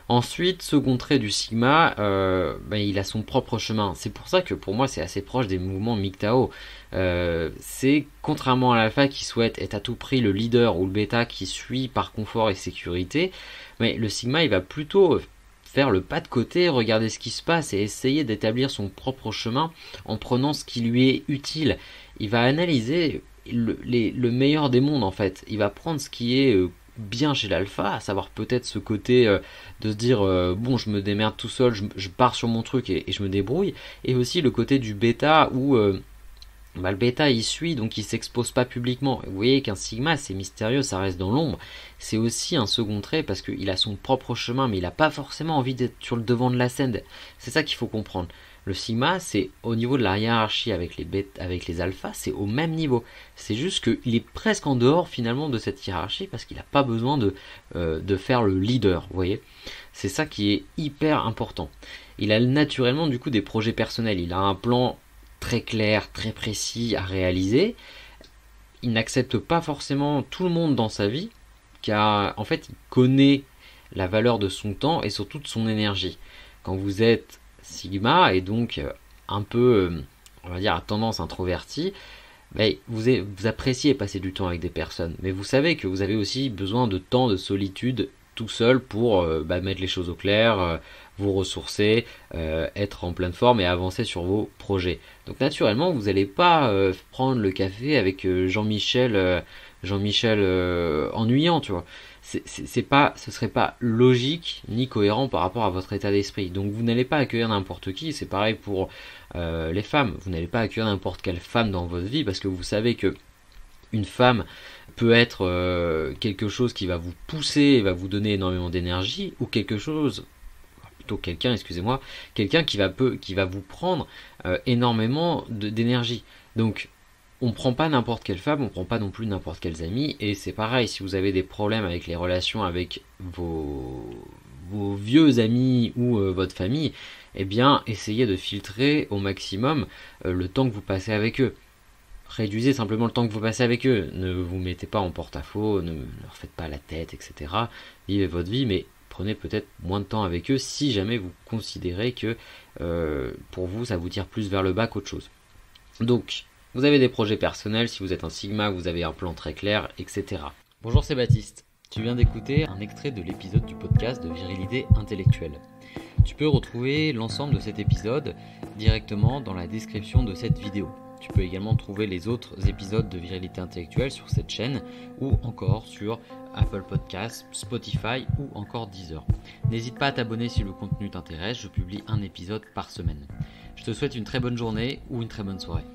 Ensuite, second trait du sigma, il a son propre chemin. C'est pour ça que pour moi c'est assez proche des mouvements MGTOW. C'est contrairement à l'alpha qui souhaite être à tout prix le leader ou le bêta qui suit par confort et sécurité, mais le sigma il va plutôt faire le pas de côté, regarder ce qui se passe et essayer d'établir son propre chemin en prenant ce qui lui est utile. Il va analyser le meilleur des mondes en fait. Il va prendre ce qui est bien chez l'alpha, à savoir peut-être ce côté de se dire bon je me démerde tout seul, je pars sur mon truc et je me débrouille, et aussi le côté du bêta où le bêta il suit donc il s'expose pas publiquement. Vous voyez qu'un sigma c'est mystérieux, ça reste dans l'ombre. C'est aussi un second trait parce qu'il a son propre chemin mais il n'a pas forcément envie d'être sur le devant de la scène. C'est ça qu'il faut comprendre. Le sigma c'est au niveau de la hiérarchie avec les alphas, c'est au même niveau. C'est juste qu'il est presque en dehors finalement de cette hiérarchie parce qu'il n'a pas besoin de faire le leader. Vous voyez, c'est ça qui est hyper important. Il a naturellement du coup des projets personnels. Il a un plan très clair, très précis à réaliser. Il n'accepte pas forcément tout le monde dans sa vie, car en fait il connaît la valeur de son temps et surtout de son énergie. Quand vous êtes sigma et donc un peu, on va dire, à tendance introvertie, vous appréciez passer du temps avec des personnes, mais vous savez que vous avez aussi besoin de temps de solitude tout seul pour mettre les choses au clair, vous ressourcer, être en pleine forme et avancer sur vos projets. Donc naturellement, vous n'allez pas prendre le café avec Jean-Michel ennuyant, tu vois. Ce serait pas logique ni cohérent par rapport à votre état d'esprit. Donc vous n'allez pas accueillir n'importe qui. C'est pareil pour les femmes. Vous n'allez pas accueillir n'importe quelle femme dans votre vie parce que vous savez que une femme peut être quelque chose qui va vous pousser et va vous donner énormément d'énergie, ou quelqu'un qui va vous prendre énormément d'énergie. Donc on ne prend pas n'importe quelle femme, on ne prend pas non plus n'importe quels amis, et c'est pareil, si vous avez des problèmes avec les relations avec vos vieux amis ou votre famille, eh bien essayez de filtrer au maximum le temps que vous passez avec eux. Réduisez simplement le temps que vous passez avec eux. Ne vous mettez pas en porte-à-faux, ne leur faites pas la tête, etc. Vivez votre vie, mais prenez peut-être moins de temps avec eux si jamais vous considérez que pour vous, ça vous tire plus vers le bas qu'autre chose. Donc, vous avez des projets personnels, si vous êtes un sigma, vous avez un plan très clair, etc. Bonjour, c'est Baptiste. Tu viens d'écouter un extrait de l'épisode du podcast de Virilité Intellectuelle. Tu peux retrouver l'ensemble de cet épisode directement dans la description de cette vidéo. Tu peux également trouver les autres épisodes de Virilité Intellectuelle sur cette chaîne ou encore sur Apple Podcasts, Spotify ou encore Deezer. N'hésite pas à t'abonner si le contenu t'intéresse, je publie un épisode par semaine. Je te souhaite une très bonne journée ou une très bonne soirée.